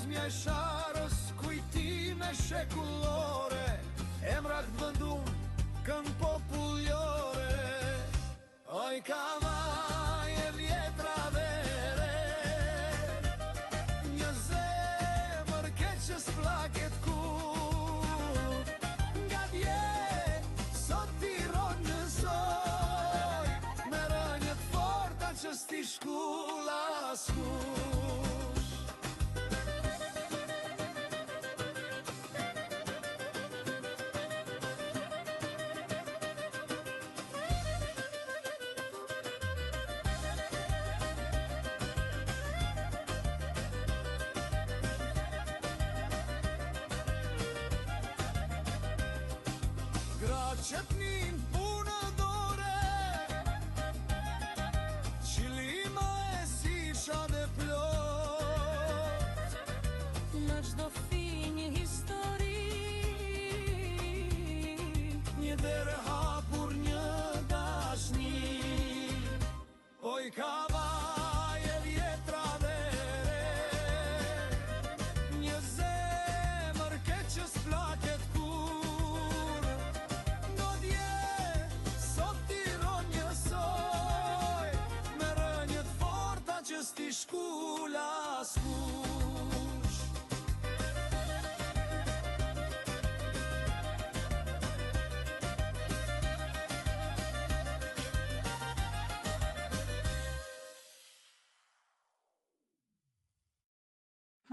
Mja e sharës kujtime shekullore, emrat vëndum kën popullore. Oj kavaj e vjetra vere, një zemër keqës flaket ku, nga dje sot t'i ronë në zoj, me rënjët forta që s'ti shkulla askush. Që t'nin punë dore, qilima e sisha dhe plot, në çdo fi një histori, një derë hapur, një dashni. Oj ka